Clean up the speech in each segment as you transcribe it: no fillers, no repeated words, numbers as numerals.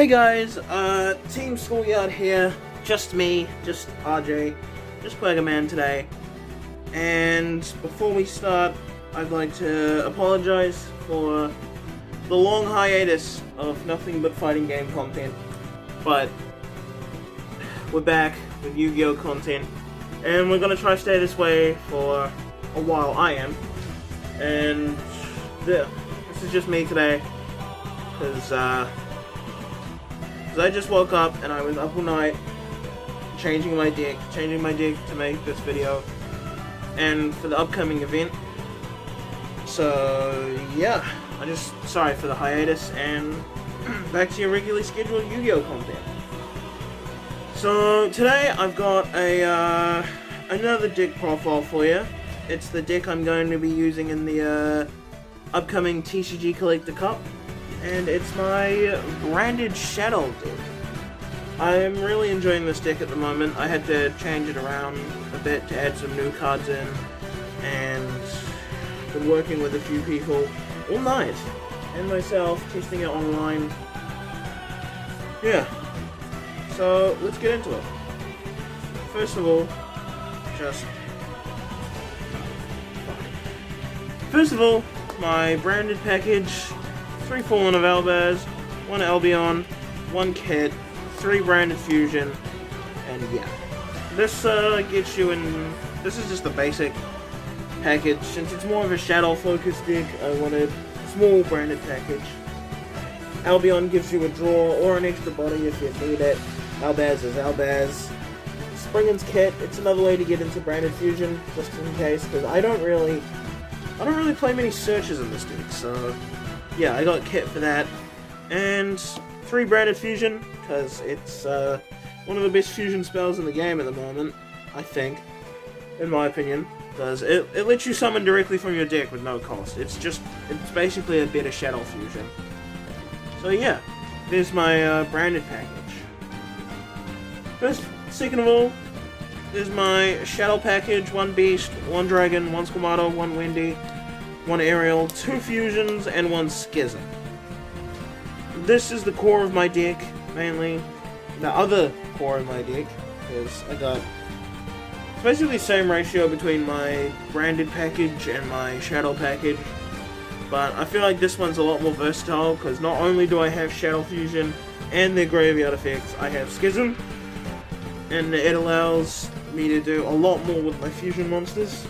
Hey guys, Team Schoolyard here, just me, just RJ, just Quaggerman today, and before we start, I'd like to apologize for the long hiatus of nothing but fighting game content, but we're back with Yu-Gi-Oh content, and we're gonna try to stay this way for a while, I am, and this is just me today, because I just woke up and I was up all night changing my deck to make this video and for the upcoming event. So yeah, sorry for the hiatus, and back to your regularly scheduled Yu-Gi-Oh content. So today I've got a another deck profile for you. It's the deck I'm going to be using in the upcoming TCGCollector Cup. And it's my branded Shadow deck. I'm really enjoying this deck at the moment. I had to change it around a bit to add some new cards in, and been working with a few people all night, and myself, testing it online. Yeah, so let's get into it. First of all, my branded package. 3 Fallen of Albaz, 1 Albion, 1 Kit, 3 Branded Fusion, and yeah. This gets you in. This is just the basic package. Since it's more of a shadow focused deck, I wanted a small branded package. Albion gives you a draw or an extra body if you need it. Albaz is Albaz. Springen's Kit, it's another way to get into Branded Fusion, just in case, because I don't really play many searches in this deck, so yeah, I got Kit for that, and 3 Branded Fusion, because it's one of the best fusion spells in the game at the moment, I think, in my opinion, because it lets you summon directly from your deck with no cost. It's basically a better Shadow Fusion. So yeah, there's my branded package. Second of all, there's my Shadow package, 1 Beast, 1 Dragon, 1 Squamato, 1 Wendy, 1 Aerial, 2 Fusions, and 1 Schism. This is the core of my deck, mainly. The other core of my deck is it's basically the same ratio between my branded package and my Shadow package, but I feel like this one's a lot more versatile, because not only do I have Shadow Fusion and their graveyard effects, I have Schism, and it allows me to do a lot more with my fusion monsters,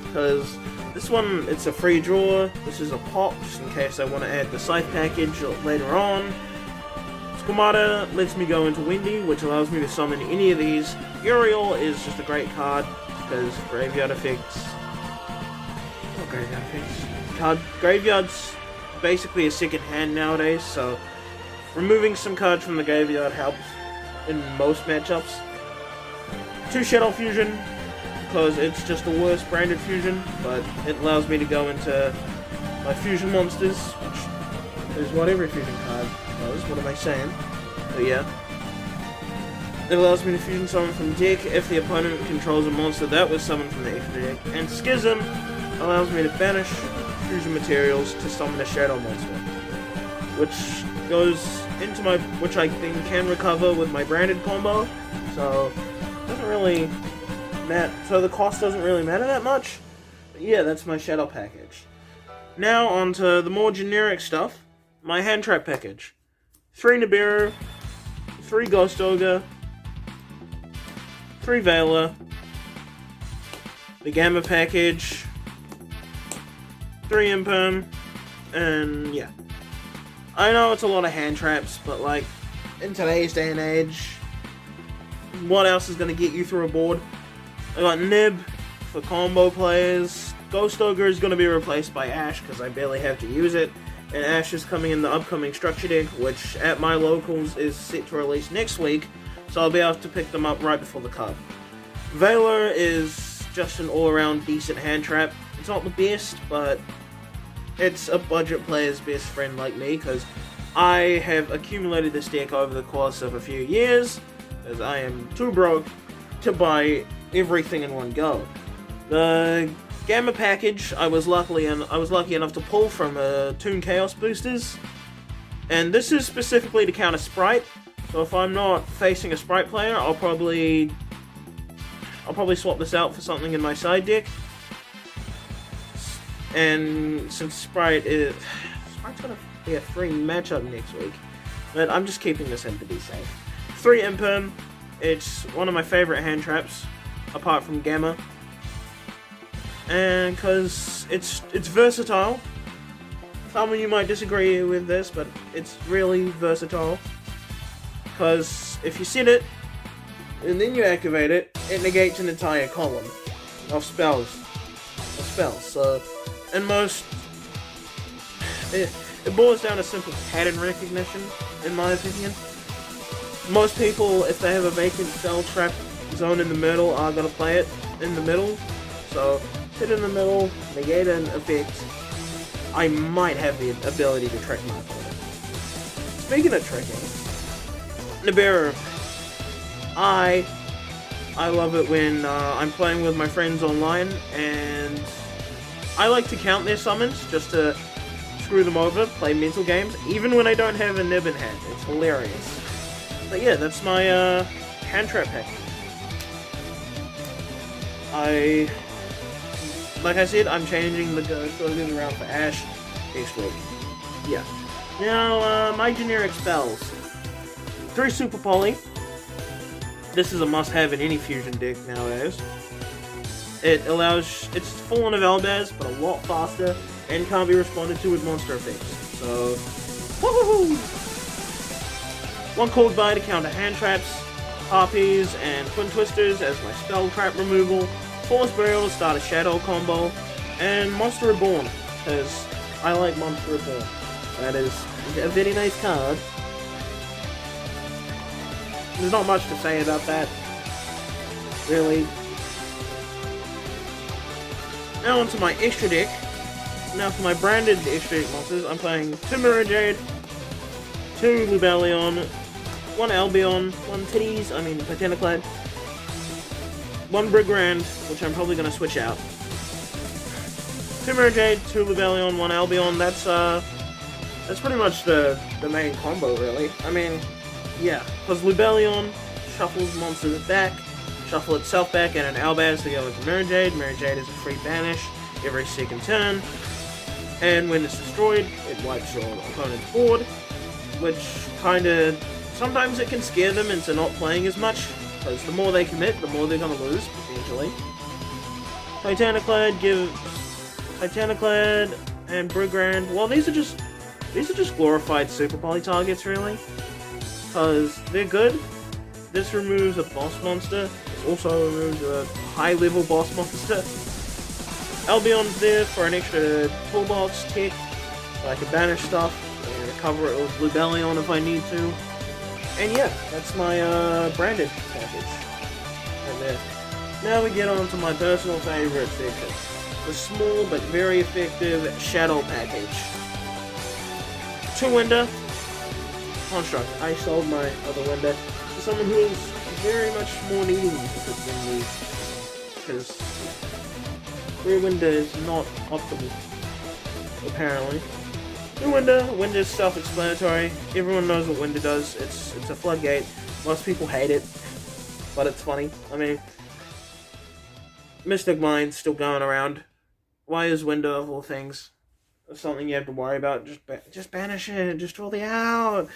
because this one, it's a free draw. This is a pop, just in case I want to add the Scythe package later on. Squamata lets me go into Wendy, which allows me to summon any of these. Uriel is just a great card, because graveyard effects... Not graveyard effects. Graveyard's basically a second hand nowadays, so removing some cards from the graveyard helps in most matchups. 2 Shadow Fusion, because it's just the worst branded fusion, but it allows me to go into my fusion monsters, which is what every fusion card does. What am I saying? But yeah. It allows me to fusion summon from deck if the opponent controls a monster that was summoned from the extra deck. And Schism allows me to banish fusion materials to summon a shadow monster, which goes into which I then can recover with my branded combo, so it doesn't really so the cost doesn't really matter that much. But yeah, that's my Shadow package. Now on to the more generic stuff. My Hand Trap package. 3 Nibiru, 3 Ghost Ogre, 3 Veiler, the Gamma package, 3 Imperm, and yeah. I know it's a lot of hand traps, but like, in today's day and age, what else is going to get you through a board? I got Nib for combo players. Ghost Ogre is going to be replaced by Ash, because I barely have to use it. And Ash is coming in the upcoming Structure deck, which at my locals is set to release next week, so I'll be able to pick them up right before the cup. Veiler is just an all-around decent hand trap. It's not the best, but it's a budget player's best friend like me, because I have accumulated this deck over the course of a few years, as I am too broke to buy everything in one go. The Gamma package I was lucky enough to pull from Toon Chaos Boosters, And this is specifically to counter Sprite. So if I'm not facing a Sprite player, I'll probably swap this out for something in my side deck. And since Sprite's gonna be a free matchup next week, but I'm just keeping this in to be safe. 3 Imperm. It's one of my favorite hand traps, apart from Gamma. And because it's versatile. Some of you might disagree with this, but it's really versatile. Because if you set it, and then you activate it, it negates an entire column of spells. So, in most, it boils down to simple pattern recognition, in my opinion. Most people, if they have a vacant spell trap zone in the middle, are going to play it in the middle. So, sit in the middle, negate an effect. I might have the ability to trick my opponent. Speaking of tricking, Nibiru. I love it when I'm playing with my friends online, and I like to count their summons just to screw them over, play mental games, even when I don't have a nib in hand. It's hilarious. But yeah, that's my hand trap pack. Like I said, I'm changing the goes around for Ash next week. Yeah. Now, my generic spells. 3 Super Poly. This is a must-have in any fusion deck nowadays. It's full on of Elbaz, but a lot faster, and can't be responded to with monster effects. So, woohoo! 1 Cold Bite to counter hand traps, Harpies, and Twin Twisters as my spell trap removal. Force Burial to start a Shadow combo, and Monster Reborn, because I like Monster Reborn. That is a very nice card. There's not much to say about that, really. Now onto my extra deck. Now for my branded extra deck monsters, I'm playing 2 Mirror Jade, 2 Lubellion, 1 Albion, 1 Titaniklad, 1 Brigrand, which I'm probably going to switch out. 2 Mirror Jade, 2 Lubellion, 1 Albion. That's pretty much the main combo, really. I mean, yeah, because Lubellion shuffles monsters back, shuffle itself back, and an Albaz to go with Mirror Jade. Mirror Jade is a free banish every second turn, and when it's destroyed, it wipes your opponent's board, which kinda, sometimes it can scare them into not playing as much, because the more they commit, the more they're gonna lose, potentially. Titaniklad and Brigrand, well, these are just glorified Super Poly targets, really. Because they're good. This removes a boss monster. This also removes a high-level boss monster. Albion's there for an extra toolbox tick, so I can banish stuff and recover it with Lubellion if I need to. And yeah, that's my branded package right there. Now we get on to my personal favorite section. The small but very effective Shadow package. 2 Winder. Construct. I sold my other Winder to someone who is very much more needing it than me, because 3 Winder is not optimal, apparently. 2 Winder. Winder is self-explanatory. Everyone knows what Winder does. It's a floodgate. Most people hate it, but it's funny. I mean, Mystic Mind's still going around. Why is Winder, of all things, something you have to worry about? Just banish it. Just roll the out.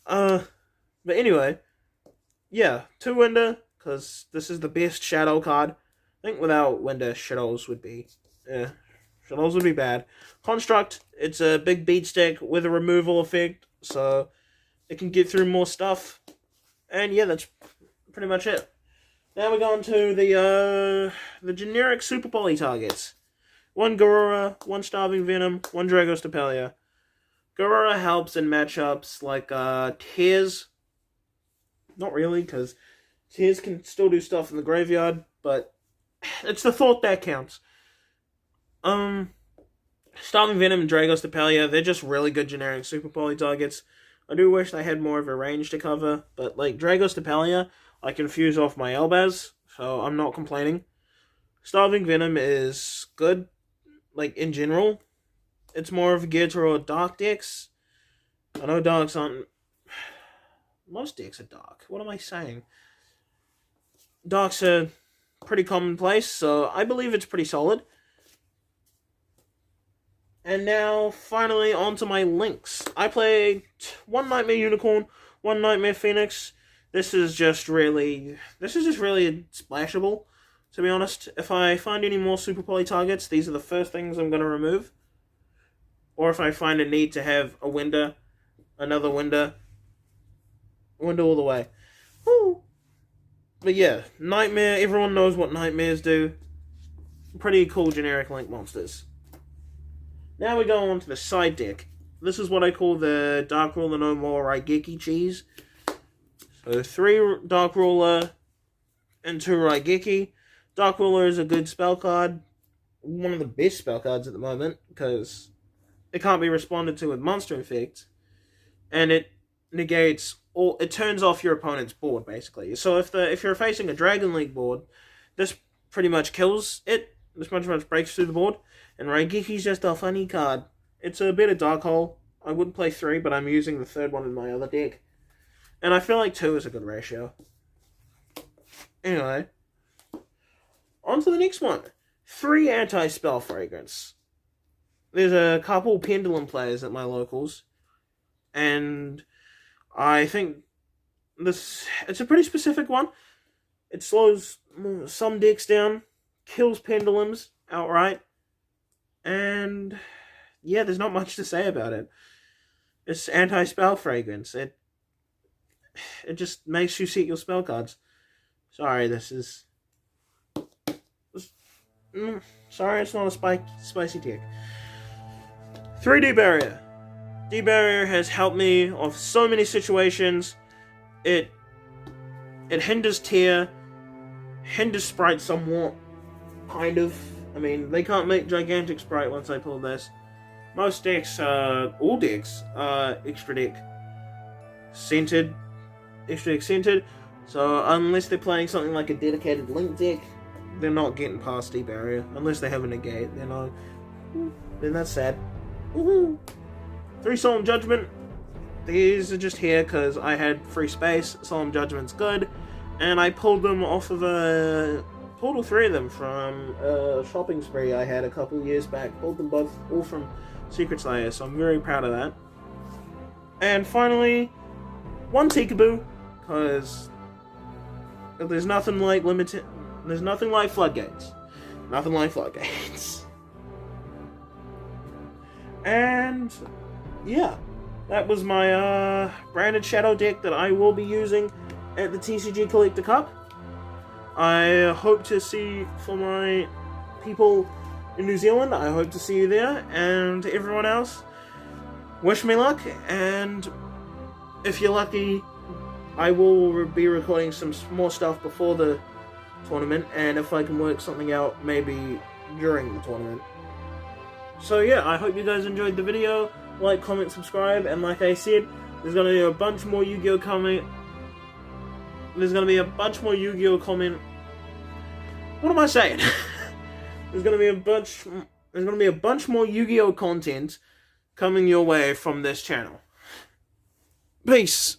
But anyway, yeah, 2 Winder, because this is the best Shadow card. I think without Winder, Shadows would be bad. Construct, it's a big beat stick with a removal effect, so it can get through more stuff. And yeah, that's pretty much it. Now we're going to the generic Super Poly targets. 1 Garura, 1 Starving Venom, 1 Dragostapelia. Garura helps in matchups like Tears. Not really, because Tears can still do stuff in the graveyard, but it's the thought that counts. Starving Venom and Dragostapelia, they're just really good generic Super Poly targets. I do wish they had more of a range to cover, but like Dragostapelia, I can fuse off my Elbaz, so I'm not complaining. Starving Venom is good, like in general. It's more of a geared toward dark decks, I know darks aren't... Most decks are dark. What am I saying? Darks are pretty commonplace, so I believe it's pretty solid. And now, finally, on to my links. I played one Nightmare Unicorn, one Nightmare Phoenix. This is just really splashable, to be honest. If I find any more Super Poly targets, these are the first things I'm going to remove. Or if I find a need to have a window, another window all the way. Woo! But yeah, Nightmare, everyone knows what Nightmares do. Pretty cool generic link monsters. Now we go on to the side deck. This is what I call the Dark Ruler No More Raigeki cheese. So 3 Dark Ruler and 2 Raigeki. Dark Ruler is a good spell card. One of the best spell cards at the moment, because it can't be responded to with monster effects. And it negates all, it turns off your opponent's board, basically. So if you're facing a Dragon League board, this pretty much kills it. This pretty much breaks through the board. And Raigeki's just a funny card. It's a bit of Dark Hole. I wouldn't play 3, but I'm using the 3rd one in my other deck. And I feel like 2 is a good ratio. Anyway. On to the next one. 3 Antispell Fragrance. There's a couple Pendulum players at my locals. And I think it's a pretty specific one. It slows some decks down. Kills Pendulums outright. And yeah, there's not much to say about it. It's Anti-Spell Fragrance. It just makes you set your spell cards. Sorry, sorry, it's not a spicy deck. 3 D-Barrier. D-Barrier has helped me off so many situations. It hinders Tear, hinders Sprite somewhat, kind of. I mean, they can't make Gigantic Sprite once I pull this. Most decks, all decks, are extra deck centered. So unless they're playing something like a dedicated Link deck, they're not getting past D-Barrier. Unless they have a negate, then that's sad. Woohoo! 3 Solemn Judgment. These are just here because I had free space. Solemn Judgment's good. And I pulled them off of pulled all 3 of them from a shopping spree I had a couple years back. Pulled them all from Secret Slayer, so I'm very proud of that. And finally, 1 Peekaboo, because there's nothing like floodgates. Nothing like floodgates. And yeah, that was my branded shadow deck that I will be using at the TCGCollector Cup. I hope to see, for my people in New Zealand, I hope to see you there, and everyone else, wish me luck, and if you're lucky, I will be recording some more stuff before the tournament, and if I can work something out, maybe during the tournament. So yeah, I hope you guys enjoyed the video. Like, comment, subscribe, and like I said, there's going to be a bunch more Yu-Gi-Oh! There's going to be a bunch more Yu-Gi-Oh! What am I saying? There's going to be a bunch more Yu-Gi-Oh! Content coming your way from this channel. Peace!